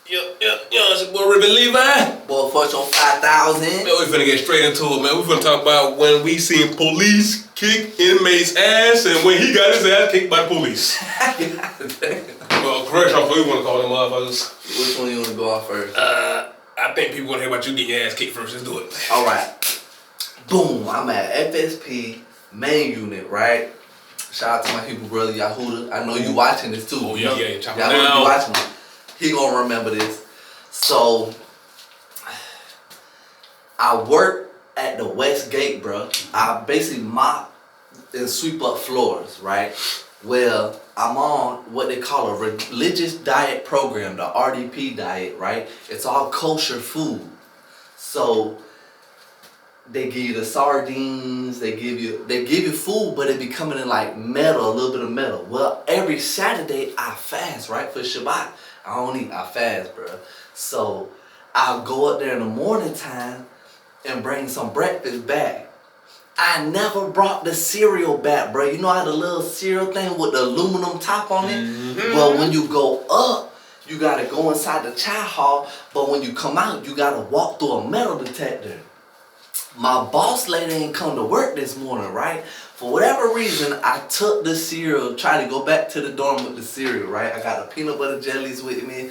It's your boy Ribbon Levi. Boy, Fortune 5000. Man, we finna get straight into it, man. We finna talk about when we seen police kick inmate's ass and when he got his ass kicked by the police. Well, correct, what you wanna call them motherfuckers? Which one you wanna go off first? I think people wanna hear about you getting your ass kicked first. Let's do it. Alright. Boom, I'm at FSP main unit, right? Shout out to my people, brother Yahuda. I know you watching this too. Oh, yeah, Y'all know you watching it. He gonna remember this. So, I work at the West Gate, bro. I basically mop and sweep up floors, right? Well, I'm on what they call a religious diet program, the RDP diet, right? It's all kosher food. So, they give you the sardines, they give you food, but it be coming in like metal, a little bit of metal. Well, every Saturday I fast, right, for Shabbat. I don't eat, I fast, bro. So I'll go up there in the morning time and bring some breakfast back. I never brought the cereal back, bro. You know how the little cereal thing with the aluminum top on it? Mm-hmm. Well, when you go up, you gotta go inside the chow hall, but when you come out, you gotta walk through a metal detector. My boss lady ain't come to work this morning, right? For whatever reason, I took the cereal, tried to go back to the dorm with the cereal, right? I got the peanut butter jellies with me,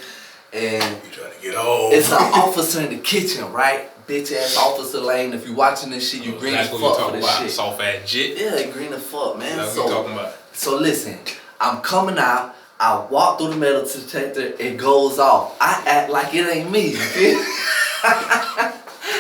and you trying to get old. It's an officer in the kitchen, right? Bitch ass Officer Lane. If you watching this shit, you green as fuck for this shit. Soft ass jit. Yeah, green as fuck, man. That's what we talking about. So listen, I'm coming out. I walk through the metal detector. It goes off. I act like it ain't me.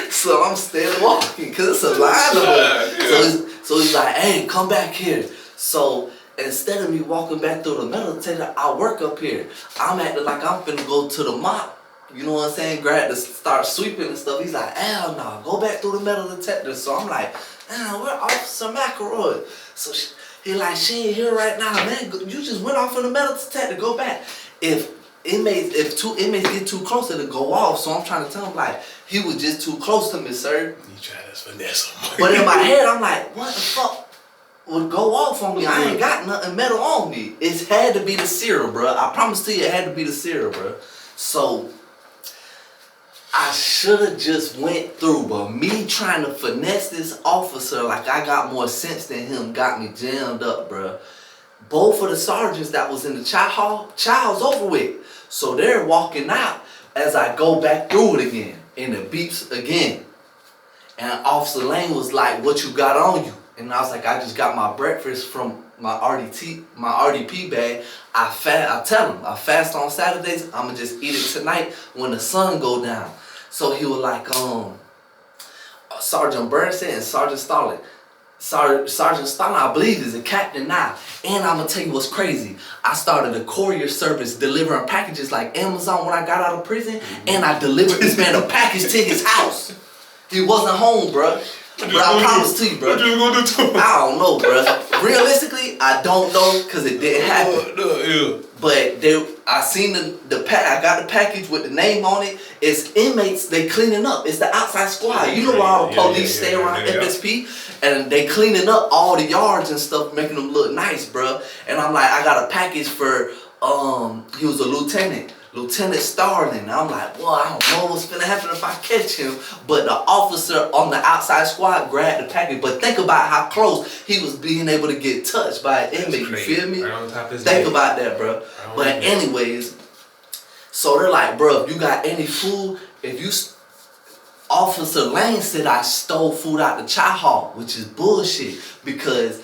So I'm still walking because it's a line of us. So he's like, hey, come back here. So instead of me walking back through the metal detector, I work up here. I'm acting like I'm finna go to the mop. You know what I'm saying? Start sweeping and stuff. He's like, hell no, go back through the metal detector. So I'm like, man, where Officer McElroy? So he like, she ain't here right now, man. You just went off in the metal detector. Go back. If two inmates get too close, it'll go off. So I'm trying to tell him, like, he was just too close to me, sir. You trying to finesse him. But in my head, I'm like, what the fuck would go off on me? I ain't got nothing metal on me. It had to be the cereal, bro. I promise to you, it had to be the cereal, bro. So I should have just went through, but me trying to finesse this officer like I got more sense than him got me jammed up, bro. Both of the sergeants that was in the child's over with. So they're walking out as I go back through it again. And it beeps again. And Officer Lane was like, what you got on you? And I was like, I just got my breakfast from my RDP bag. I tell him, I fast on Saturdays. I'ma just eat it tonight when the sun go down. So he was like, Sergeant Burnson and Sergeant Stalin. Sergeant Stalin, I believe, is a captain now. And I'm gonna tell you what's crazy. I started a courier service delivering packages like Amazon when I got out of prison, and I delivered this man a package to his house. He wasn't home, bro. But I promise to you, bro. What you gonna do to him? I don't know, bro. Realistically, I don't know because it didn't happen. But I seen I got the package with the name on it. It's inmates, they cleaning up. It's the outside squad. You know where all the police stay around FSP? And they cleaning up all the yards and stuff, making them look nice, bro. And I'm like, I got a package for, he was a Lieutenant Starling. I'm like, well, I don't know what's gonna happen if I catch him. But the officer on the outside squad grabbed the package. But think about how close he was being able to get touched by an inmate. You feel me? Right on top of his think about that, bro. But anyways, so they're like, bro, if you got any food, Officer Lane said I stole food out the chow hall, which is bullshit because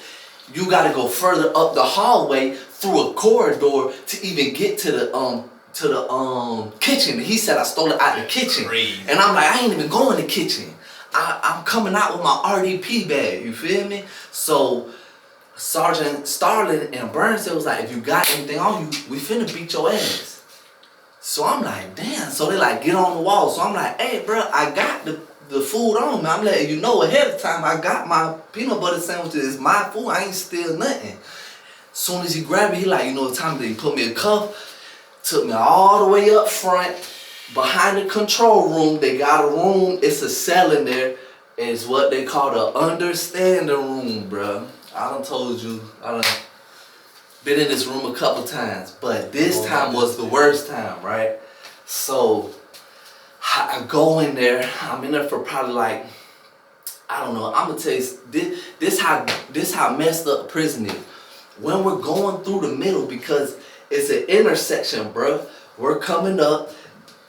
you gotta go further up the hallway through a corridor to even get to the kitchen. He said I stole it out the kitchen. And I'm like, I ain't even going to the kitchen. I'm coming out with my RDP bag, you feel me? So Sergeant Starling and Burns was like, if you got anything on you, we finna beat your ass. So I'm like, damn. So they like, get on the wall. So I'm like, hey, bro, I got the food on me. I'm letting you know ahead of time. I got my peanut butter sandwiches. It's my food. I ain't steal nothing. Soon as he grabbed me, he like, you know what time did he put me a cuff? Took me all the way up front, behind the control room. They got a room. It's a cell in there. It's what they call the understanding room, bro. I done told you. I done been in this room a couple times, but this time was the worst time, right? So I go in there. I'm in there for probably like, I don't know. I'm gonna tell you this how messed up prison is. When we're going through the middle, because it's an intersection, bruh. We're coming up.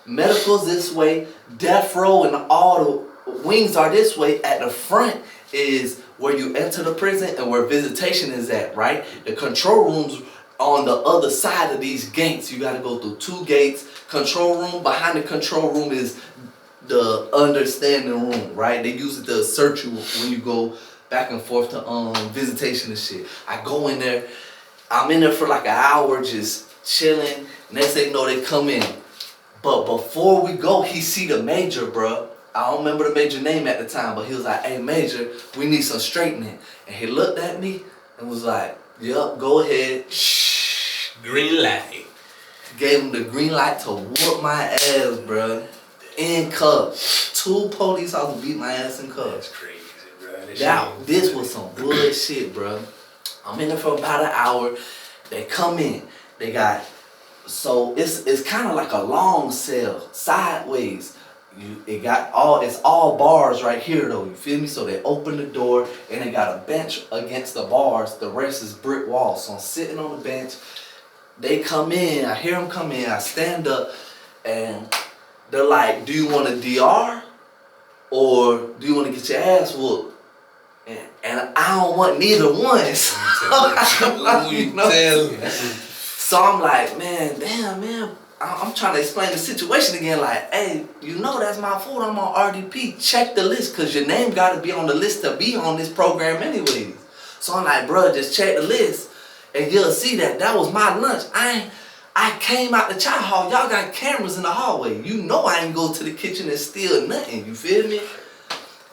Medical's this way. Death row and all the wings are this way. At the front is where you enter the prison and where visitation is at, right? The control rooms on the other side of these gates. You gotta go through 2 gates. Control room. Behind the control room is the understanding room, right? They use it to search you when you go back and forth to visitation and shit. I go in there. I'm in there for like an hour just chilling. Next thing you know, they come in. But before we go, he see the major, bruh. I don't remember the major name at the time, but he was like, hey, major, we need some straightening. And he looked at me and was like, yup, go ahead. Shh, green light. Gave him the green light to whoop my ass, bruh. In cuffs. 2 police officers beat my ass in cuffs. That's crazy, bruh. This was some bullshit, bruh. I'm in there for about an hour. They come in. They got, so it's kind of like a long cell, sideways. It's all bars right here though, you feel me? So they open the door and they got a bench against the bars. The rest is brick walls. So I'm sitting on the bench. They come in, I hear them come in, I stand up and they're like, do you want a DR or do you want to get your ass whooped? And I don't want neither one. So I'm like, man, I'm trying to explain the situation again. Like, hey, you know that's my fault. I'm on RDP. Check the list, cause your name got to be on the list to be on this program anyways. So I'm like, bro, just check the list, and you'll see that was my lunch. I came out the chow hall. Y'all got cameras in the hallway. You know I ain't go to the kitchen and steal nothing. You feel me?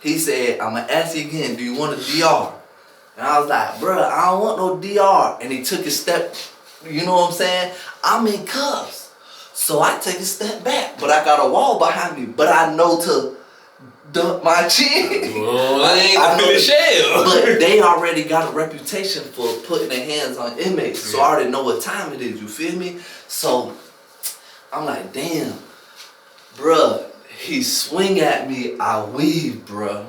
He said, I'm gonna ask you again. Do you want a DR? And I was like, bro, I don't want no DR. And he took a step. You know what I'm saying? I'm in cuffs. So I take a step back, but I got a wall behind me. But I know to dump my chin. Well, I ain't gonna finish shell. But they already got a reputation for putting their hands on inmates. So I already know what time it is, you feel me? So I'm like, damn, bruh. He swing at me, I weave, bruh.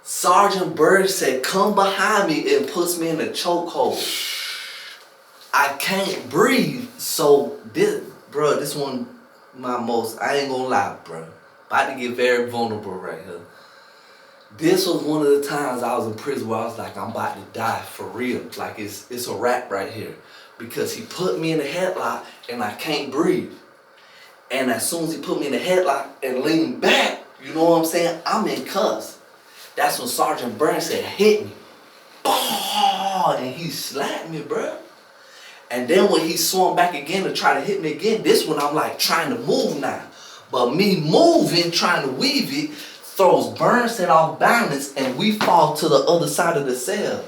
Sergeant Bird said, come behind me, and puts me in a chokehold. I can't breathe. So this one my most, I ain't gonna lie, bruh. About to get very vulnerable right here. This was one of the times I was in prison where I was like, I'm about to die for real. Like it's a wrap right here. Because he put me in a headlock and I can't breathe. And as soon as he put me in a headlock and leaned back, you know what I'm saying? I'm in cuffs. That's when Sergeant Burns said, hit me. Oh, and he slapped me, bruh. And then when he swung back again to try to hit me again, this one I'm like trying to move now. But me moving, trying to weave it, throws Burns off balance and we fall to the other side of the cell.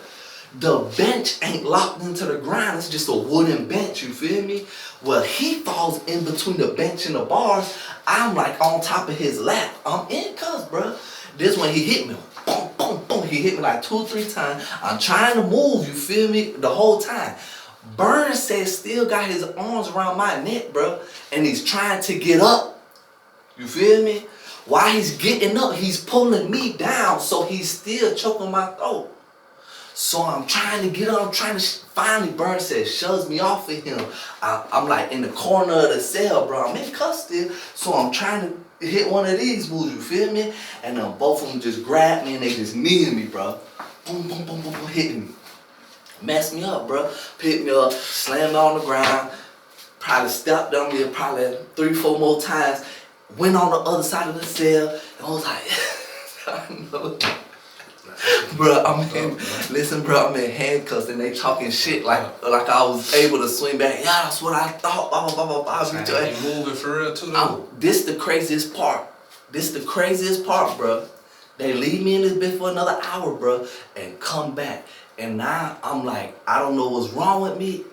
The bench ain't locked into the ground, it's just a wooden bench, you feel me? Well, he falls in between the bench and the bars. I'm like on top of his lap. I'm in cuffs, bro. This when he hit me, boom, boom, boom. He hit me like 2 or 3 times. I'm trying to move, you feel me? The whole time. Burns says still got his arms around my neck, bro. And he's trying to get up. You feel me? While he's getting up, he's pulling me down. So he's still choking my throat. So I'm trying to get up, finally Burns says, shoves me off of him. I'm like in the corner of the cell, bro. I'm in cuffs still. So I'm trying to hit one of these moves, you feel me? And then both of them just grabbed me and they just kneed me, bro. Boom, boom, boom, boom, boom, hitting me. Messed me up, bro. Picked me up, slammed me on the ground. Probably stepped on me probably 3 or 4 more times. Went on the other side of the cell. And I was like, I know. Bro, I'm in handcuffs and they talking shit like I was able to swing back. Yeah, that's what I thought. Blah, blah, blah, blah, blah. You moving for real too, though? This the craziest part. Bro. They leave me in this bit for another hour, bro, and come back. And now I'm like, I don't know what's wrong with me.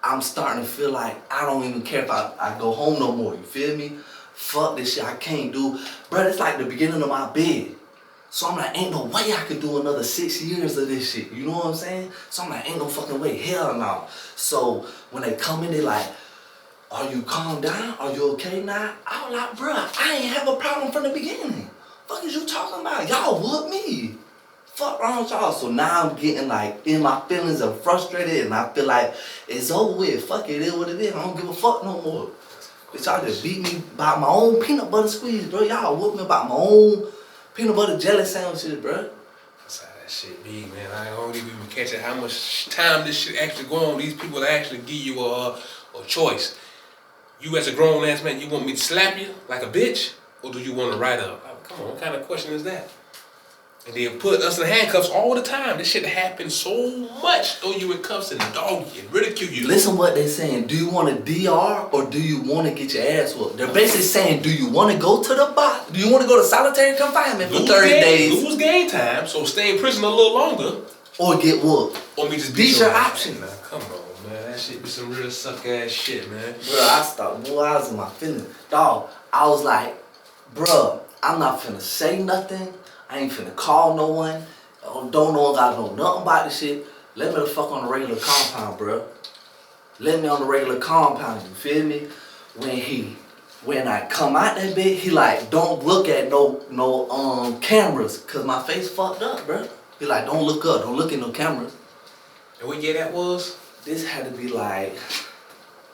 I'm starting to feel like I don't even care if I go home no more. You feel me? Fuck this shit. I can't do. Bro, it's like the beginning of my bed. So I'm like, ain't no way I could do another 6 years of this shit. You know what I'm saying? So I'm like, ain't no fucking way. Hell no. So when they come in, they like, are you calm down? Are you okay now? I was like, bro, I ain't have a problem from the beginning. Fuck is you talking about? Y'all whoop me. Fuck wrong with y'all. So now I'm getting like in my feelings and frustrated, and I feel like it's over with. Fuck it, it is what it is. I don't give a fuck no more. Bitch, y'all just beat me by my own peanut butter squeeze, bro. Y'all whoop me about my own peanut butter jelly sandwiches, bro. That's how that shit be, man. I don't even catch it how much time this shit actually go on. These people actually give you a choice. You as a grown ass man, you want me to slap you like a bitch? Or do you want to write up? Like, come on, what kind of question is that? And they put us in handcuffs all the time. This shit happens so much. Throw you in cuffs and dog you and ridicule you. Listen what they're saying. Do you want to DR or do you want to get your ass whooped? They're basically saying, do you want to go to the box? Do you want to go to solitary confinement for 30 days? Lose game time, so stay in prison a little longer. Or get whooped. Or me just These your options. Nah, come on, man. That shit be some real suck ass shit, man. Bro, I was in my feelings. Dog, I was like, bro, I'm not finna say nothing. I ain't finna call no one. Don't know one gotta know nothing about this shit. Let me the fuck on the regular compound, bro. Let me on the regular compound, you feel me? When I come out that bit, he like, don't look at no cameras, cause my face fucked up, bro. He like, don't look up, don't look at no cameras. And what year that was? This had to be like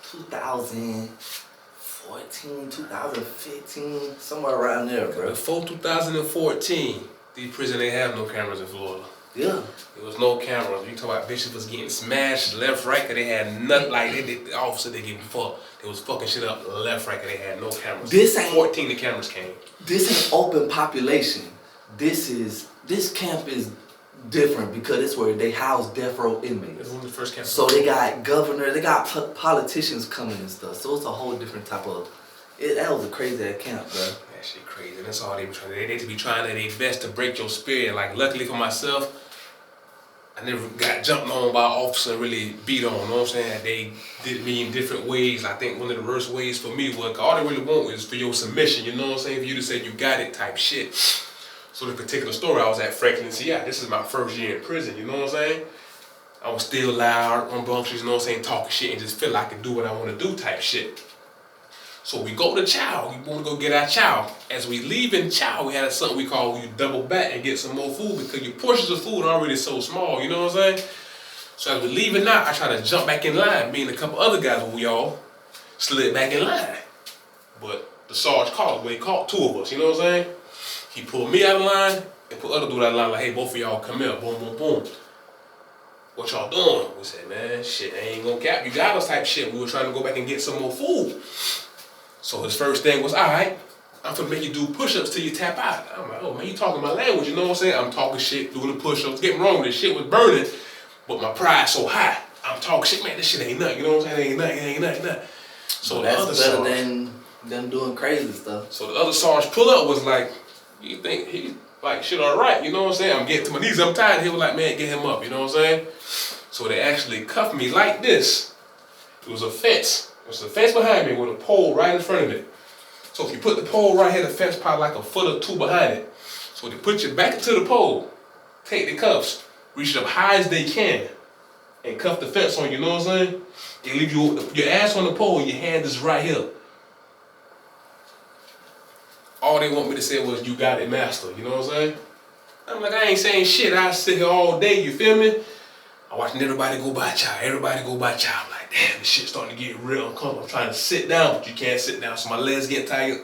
2014, 2015, somewhere around there, bro. Before 2014, these prisons ain't have no cameras in Florida. Yeah. There was no cameras. You talk about bitches was getting smashed left, right, cause they had nothing like the officer they gave fuck. They was fucking shit up left, right, cause they had no cameras. This ain't 14 the cameras came. This ain't open population. This camp is different because it's where they house death row inmates. It was the first camp. So they got governors, they got politicians coming and stuff. So it's a whole different type of. That was a crazy ass camp, bro. That shit crazy. That's all they be trying. They be trying their best to break your spirit. Like luckily for myself, I never got jumped on by an officer and really beat on. You know what I'm saying? They did me in different ways. I think one of the worst ways for me was all they really want is for your submission. You know what I'm saying? For you to say you got it type shit. So the particular story, I was at Franklin CI. This is my first year in prison. You know what I'm saying? I was still loud, rambunctious, you know what I'm saying, talking shit and just feel like I can do what I want to do type shit. So we go to chow. We want to go get our chow. As we leave in chow, we had something we call you double back and get some more food because your portions of food are already so small, you know what I'm saying? So as we leaving out, I try to jump back in line. Me and a couple other guys, we all slid back in line. But the sarge caught us, but he caught two of us, you know what I'm saying? He pulled me out of line and put other dude out of line like, hey, both of y'all come here, boom, boom, boom. What y'all doing? We said, man, shit, I ain't gonna cap. You got us type shit. We were trying to go back and get some more food. So his first thing was, all right, I'm gonna make you do push-ups till you tap out. I'm like, oh man, you talking my language, you know what I'm saying? I'm talking shit, doing the push-ups, getting wrong, this shit was burning, but my pride's so high. I'm talking shit, man, this shit ain't nothing, you know what I'm saying? It ain't nothing. So that's the other better sarge, than them doing crazy stuff. So the other sarge pull up was like, you think he like shit all right, you know what I'm saying? I'm getting to my knees, I'm tired. He was like, man, get him up, you know what I'm saying? So they actually cuffed me like this. It was a fence. It was a fence behind me with a pole right in front of it. So if you put the pole right here, the fence probably like a foot or two behind it. So they put you back into the pole, take the cuffs, reach it up high as they can, and cuff the fence on you, know what I'm saying? They leave your ass on the pole and your hand is right here. All they want me to say was, you got it, master, you know what I'm saying? I'm like, I ain't saying shit, I sit here all day, you feel me? I'm watching everybody go by chow, I'm like, damn, this shit's starting to get real uncomfortable. I'm trying to sit down, but you can't sit down, so my legs get tired.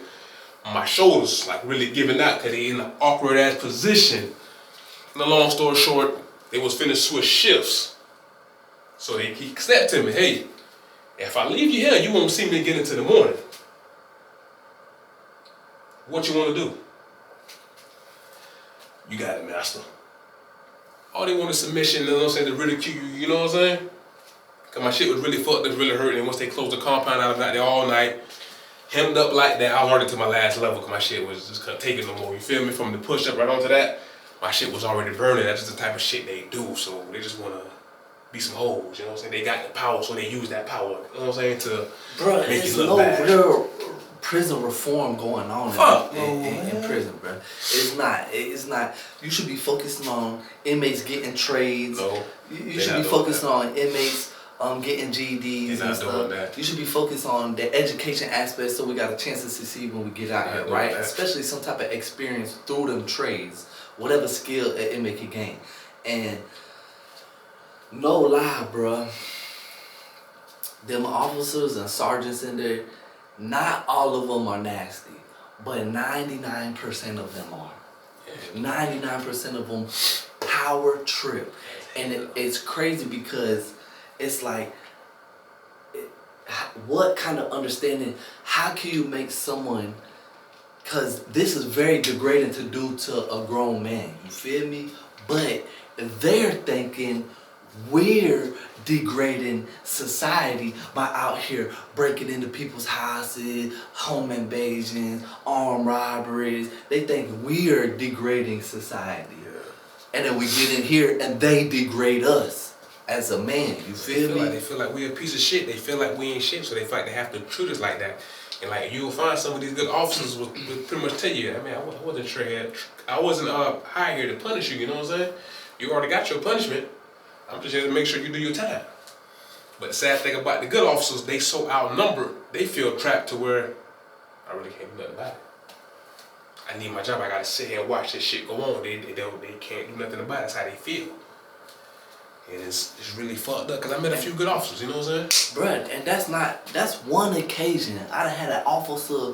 My shoulders like really giving out because they in an awkward ass position. And the long story short, they was finna switch shifts. So he said to me, hey, if I leave you here, you won't see me again until the morning. What you want to do? You got it, master. All they want is submission, you know what I'm saying, to ridicule you, you know what I'm saying? Cause my shit was really fucked, it was really hurting. And once they closed the compound, I was out there all night, hemmed up like that. I was already to my last level because my shit was just couldn't take it no more. You feel me? From the push up right onto that, my shit was already burning. That's just the type of shit they do. So they just wanna be some hoes, you know what I'm saying? They got the power, so they use that power, you know what I'm saying, to make there's you look no bad. real prison reform going on in prison, bro. It's not. You should be focusing on inmates getting trades. No, You should be focusing on inmates getting GEDs He's and not stuff. doing that. You should be focused on the education aspect so we got a chance to succeed when we get out here, right? That. Especially some type of experience through them trades, whatever skill an inmate can gain. And no lie, bruh, them officers and sergeants in there, not all of them are nasty, but 99% of them are. 99% of them power trip. And it's crazy because it's like, what kind of understanding, how can you make someone, because this is very degrading to do to a grown man, you feel me? But they're thinking we're degrading society by out here breaking into people's houses, home invasions, armed robberies. They think we're degrading society. And then we get in here and they degrade us as a man. You feel me? They feel like we're a piece of shit. They feel like we ain't shit, so they feel like they have to treat us like that. And like you'll find some of these good officers will pretty much tell you, I mean, I wasn't trained. I wasn't hired here to punish you. You know what I'm saying? You already got your punishment. I'm just here to make sure you do your time. But the sad thing about the good officers, they so outnumbered, they feel trapped to where I really can't do nothing about it. I need my job. I gotta sit here and watch this shit go on. They can't do nothing about it. That's how they feel. And it's really fucked up because I met a few good officers. You know what I'm saying? Bruh, and that's one occasion I done had an officer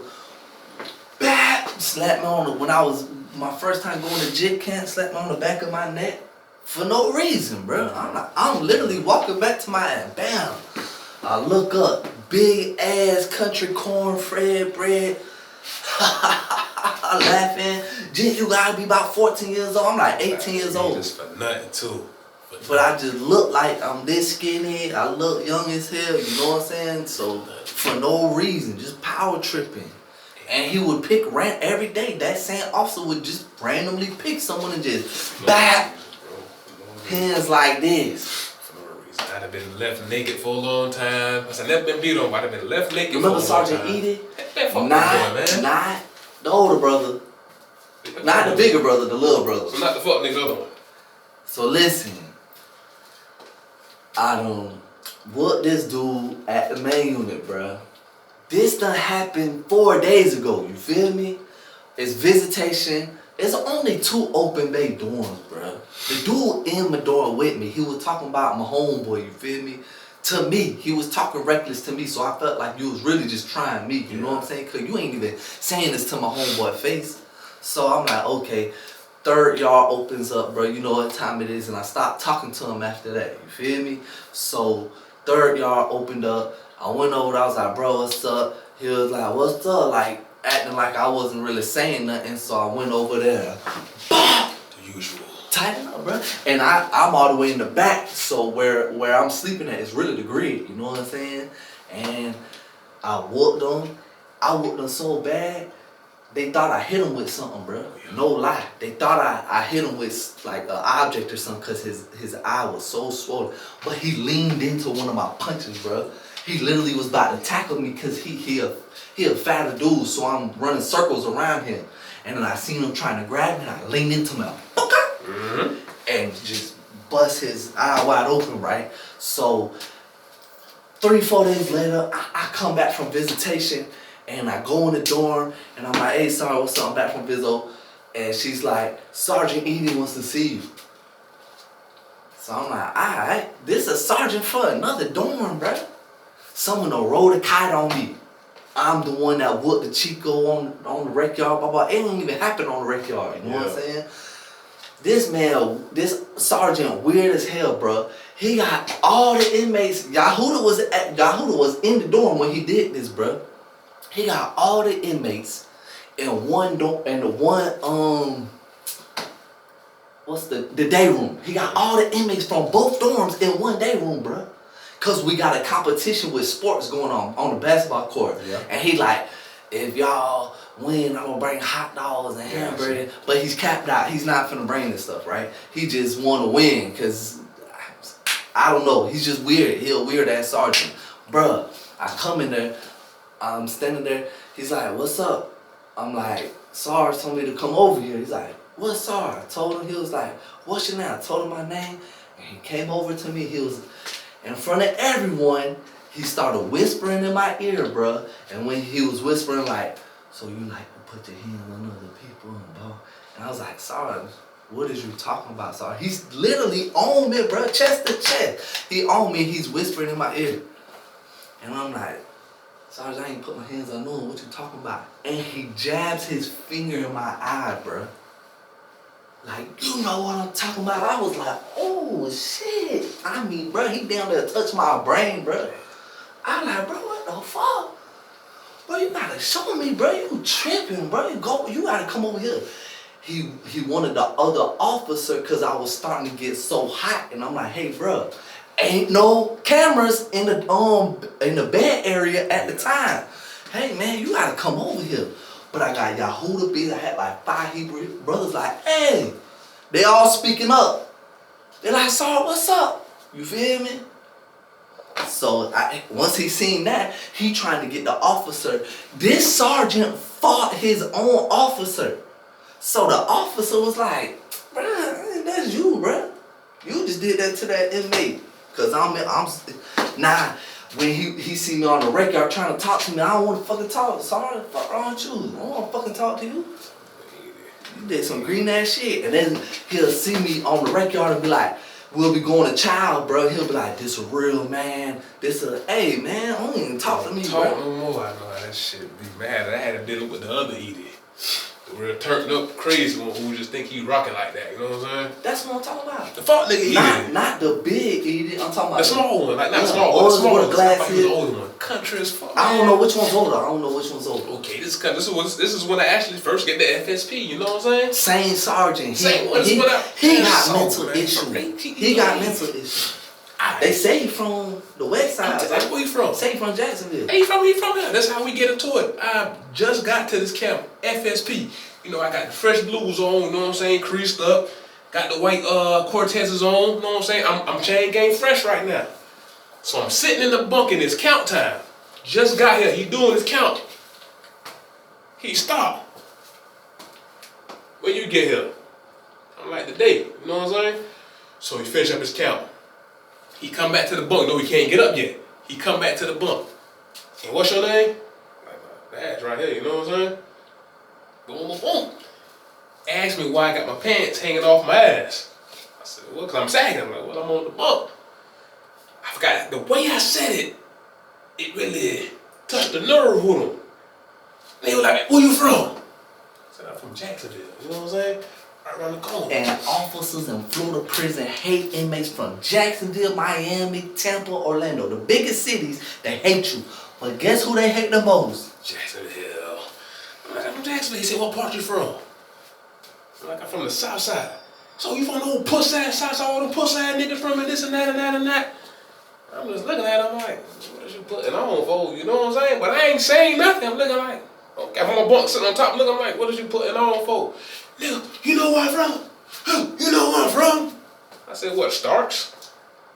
slap me on when I was my first time going to JIT camp, slap me on the back of my neck for no reason, bro. I'm literally walking back to my ass, bam. I look up, big ass country corn fed bread. Laughing. JIT, you gotta be about 14 years old. I'm like 18 years old. Just for nothing too. But I just look like I'm this skinny. I look young as hell. You know what I'm saying? So for no reason, just power tripping. And he would pick every day. That same officer would just randomly pick someone and just bap hands like this. For no reason. I'd have been left naked for a long time. I said, never been beat on, but I'd have been left naked Remember for a long Sergeant time. Edie? Man. Not the older brother. Not the bigger brother, the little brother. So not the fuck nigga, the other one. So listen, I done whooped this dude at the main unit, bruh. This done happened 4 days ago, you feel me? It's visitation. There's only 2 open bay dorms, bruh. The dude in my dorm with me, he was talking about my homeboy, you feel me? To me, he was talking reckless to me, so I felt like you was really just trying me, you know what I'm saying? Cause you ain't even saying this to my homeboy face. So I'm like, okay, 3rd yard opens up, bro. You know what time it is, and I stopped talking to him after that. You feel me? So 3rd yard opened up. I went over there. I was like, bro, what's up? He was like, what's up? Like acting like I wasn't really saying nothing. So I went over there. The usual. Tighten up, bro. And I'm all the way in the back. So where I'm sleeping at is really the grid. You know what I'm saying? And I whooped them. I whooped them so bad. They thought I hit him with something, bro. No lie. They thought I hit him with like an object or something because his eye was so swollen. But he leaned into one of my punches, bro. He literally was about to tackle me because he a fatter dude, so I'm running circles around him. And then I seen him trying to grab me, and I leaned into him, and just bust his eye wide open, right? So 3-4 days later, I come back from visitation. And I go in the dorm, and I'm like, hey, sorry, what's up? I'm back from Vizzo. And she's like, Sergeant Edie wants to see you. So I'm like, alright, this is a sergeant for another dorm, bruh. Someone done rolled a kite on me. I'm the one that whooped the Chico on the rec yard, blah, blah. It didn't even happen on the rec yard, you know what I'm saying? This man, this sergeant, weird as hell, bruh. He got all the inmates. Yahuda was in the dorm when he did this, bruh. He got all the inmates in one dorm, in the one what's the day room. He got all the inmates from both dorms in one day room, bro. Cause we got a competition with sports going on the basketball court. Yeah. And he like, if y'all win, I'm gonna bring hot dogs and hamburgers. But he's capped out. He's not finna bring this stuff, right? He just wanna win, cause I don't know. He's just weird. He a weird ass sergeant, bruh. I come in there. I'm standing there. He's like, what's up? I'm like, Sarge told me to come over here. He's like, what's Sarge? I told him. He was like, what's your name? I told him my name. And he came over to me. In front of everyone, he started whispering in my ear, bruh. And when he was whispering like, so you like to put your hands on other people and blah. And I was like, Sarge, what is you talking about, Sarge? He's literally on me, bruh, chest to chest. He on me, he's whispering in my ear. And I'm like, Sarge, I ain't put my hands on no one, what you talking about? And he jabs his finger in my eye, bruh. Like, you know what I'm talking about? I was like, oh, shit. I mean, bro, he down there touch my brain, bro. I'm like, bro, what the fuck? Bro, you gotta show me, bro. You tripping, bro. You gotta come over here. He wanted the other officer because I was starting to get so hot. And I'm like, hey, bro, ain't no cameras in the bed area at the time. Hey, man, you gotta come over here. But I got Yahuda beats. I had like 5 Hebrew brothers like, hey, they all speaking up. They're like, Saul, what's up? You feel me? So once he seen that, he trying to get the officer. This sergeant fought his own officer. So the officer was like, bruh, that's you, bruh. You just did that to that inmate. Cause nah. When he see me on the record trying to talk to me, I don't want to fucking talk. Sorry, fuck wrong with you. I don't want to fucking talk to you. You did some green ass shit. And then he'll see me on the record and be like, we'll be going to child, bro. He'll be like, this a real man. Hey, man, don't even talk to me, bro. Talk no more. I know how that shit be mad. I had to deal with the other Edie. The real turned up crazy one who just think he rocking like that. You know what I'm saying? That's what I'm talking about. The fuck nigga Edie. Not the big Edie. I'm talking about the small one. Like, not the small one. The small one. The older one. Country as fuck. I don't know which one's older. Okay, this is when I actually first get the FSP. You know what I'm saying? Same sergeant. Same one. He got mental issues. He got mental issues. They say he from the west side. Where he from? Say he from Jacksonville. He from here. That's how we get into it. I just got to this camp, FSP. You know, I got the fresh blues on, you know what I'm saying, creased up. Got the white Cortezes on, you know what I'm saying? I'm chain gang fresh right now. So I'm sitting in the bunk and it's count time. Just got here, he doing his count. He stopped. When you get here? I'm like, the date, you know what I'm saying? So he finished up his count. He come back to the bunk. No, he can't get up yet. He come back to the bunk. And what's your name? Like, badge right here, you know what I'm saying? Boom, boom, boom. Asked me why I got my pants hanging off my ass. I said, well, because I'm sagging. I'm like, well, I'm on the bunk. I forgot the way I said it. It really touched the nerve with them. They were like, where you from? I said, I'm from Jacksonville. You know what I'm saying? Right around the corner. And officers in Florida prison hate inmates from Jacksonville, Miami, Tampa, Orlando. The biggest cities, they hate you. But guess who they hate the most? Jacksonville. I'm like, I'm from Jacksonville. He said, what part you from? I'm like, I'm from the south side. So you from the old puss ass south side, all them puss ass niggas from and this and that and that and that. I'm just looking at him like, what is you putting on, folks? You know what I'm saying? But I ain't saying nothing. I'm looking like, okay, I'm on my bunk sitting on top looking like, what is you putting on, folks? Nigga, you know where I'm from? You know where I'm from? I said, what, Starks?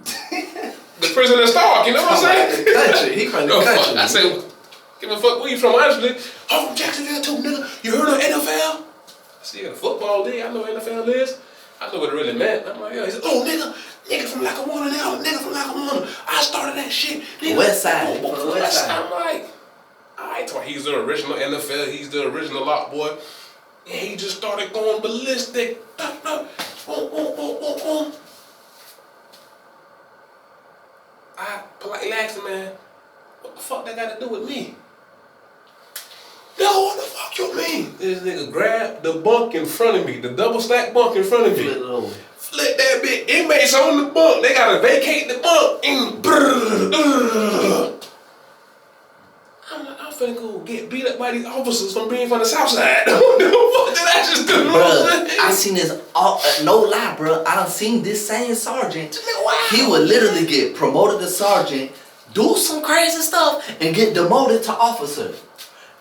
The prison in Stark, you know what I'm saying? Country. He from the country. I said, give a fuck where you from, honestly. I'm from Jacksonville too, nigga. You heard of NFL? I said, yeah, the football league. I know what NFL is. I know what it really meant. I'm like, yeah. He said, oh, nigga from Lackawanna now. Nigga from Lackawanna. I started that shit. Nigga. West side. From the west side. I'm like, all right, he's the original NFL. He's the original lot boy. And he just started going ballistic. I politely asked him, man, what the fuck that got to do with me? Nigga, what the fuck you mean? This nigga grabbed the bunk in front of me, the double stack bunk in front of me. Flip it over. Flip that bitch. Inmates on the bunk. They gotta vacate the bunk. I'm like, I'm finna go get beat up by these officers from being from the south side. What the fuck did I just do? Bruh, I seen this, no lie, bruh. I done seen this same sergeant. He would literally get promoted to sergeant, do some crazy stuff, and get demoted to officer.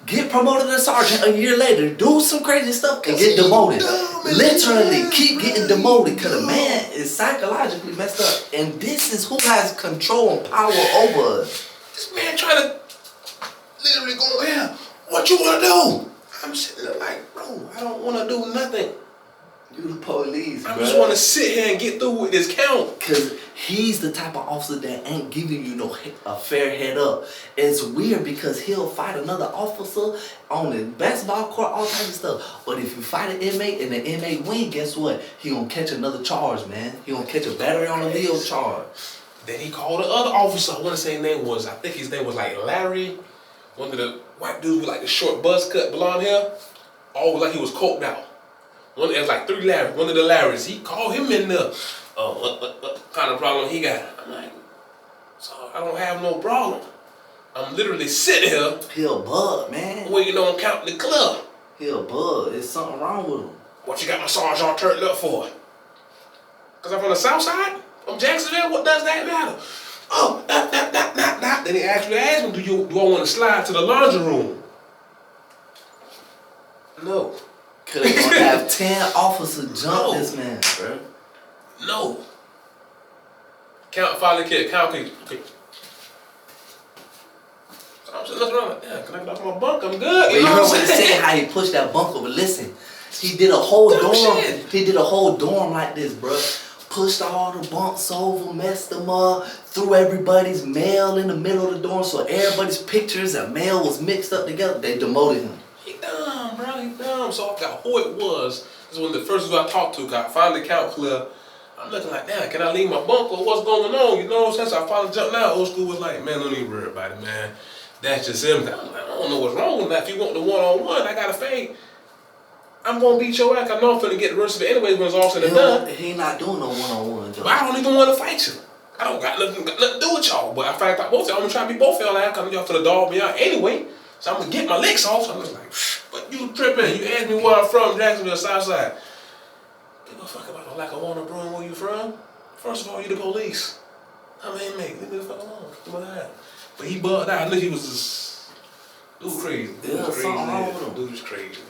Get promoted to sergeant a year later, do some crazy stuff, and get demoted. Literally keep getting demoted because the man is psychologically messed up. And this is who has control and power over us. This man trying to literally go, yeah, what you wanna do? I'm sitting there like, bro, I don't wanna do nothing. You the police, I bro. just want to sit here and get through with this count. Cause he's the type of officer that ain't giving you a fair head up. It's weird because he'll fight another officer on the basketball court, all types of stuff. But if you fight an inmate and the inmate win, guess what? He gonna catch another charge, man. He gonna catch a battery on the Leo charge. Then he called the other officer. I want to say his name was, I think his name was like Larry. One of the white dudes with like the short buzz cut blonde hair. Always like he was coked out. There was like 3 Larrys. One of the Larrys. He called him in there. What kind of problem he got? I'm like, so I don't have no problem. I'm literally sitting here. He a bug, man. Waiting on counting the club. He a bug. There's something wrong with him. What you got my sergeant all turned up for? Cause I'm from the south side? From Jacksonville? What does that matter? Oh, Then he actually asked me, do I want to slide to the laundry room? No. Cause they gonna have 10 officers jump this man, bro. No. Count, finally kid, count, okay. So I'm just looking around like, damn, can I get off my bunk? I'm good. You heard what he said, how he pushed that bunk over. Listen, he did a whole dorm. Shit. He did a whole dorm like this, bro. Pushed all the bunks over, messed them up, threw everybody's mail in the middle of the dorm, so everybody's pictures and mail was mixed up together. They demoted him. He dumb, bro. He dumb. So I forgot who it was. This is one of the first ones I talked to. Got finally count clear. I'm looking like, damn, can I leave my bunk or what's going on? You know, since I finally jumped out, old school was like, man, don't even worry about it, man. That's just him. I'm like, I don't know what's wrong with that. If you want the one-on-one, I got to fade. I'm going to beat your ass. I know I'm finna get the rest of it anyways when it's all said and done. He not doing no one-on-one, But I don't even want to fight you. I don't got nothing to do with y'all. But I fight both of y'all. I'm going to try to beat both of y'all out. Come y'all to the dog me out anyway. So I'm going to get my licks off. So I'm just like, but you tripping. You asked me where I'm from, Jacksonville, Southside. Give a fuck about like I want to broom where you from. First of all, you the police. I'm an inmate. Leave me the fuck alone. What that? But he bugged out. I knew he was just dude crazy. Yeah, something wrong with him. Dude was crazy.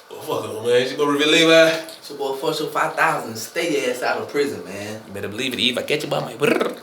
Well, fuck him, man. You gonna reveal Levi? So boy, for your 5,000, stay your ass out of prison, man. You better believe it, Eve. I catch you by my brrr.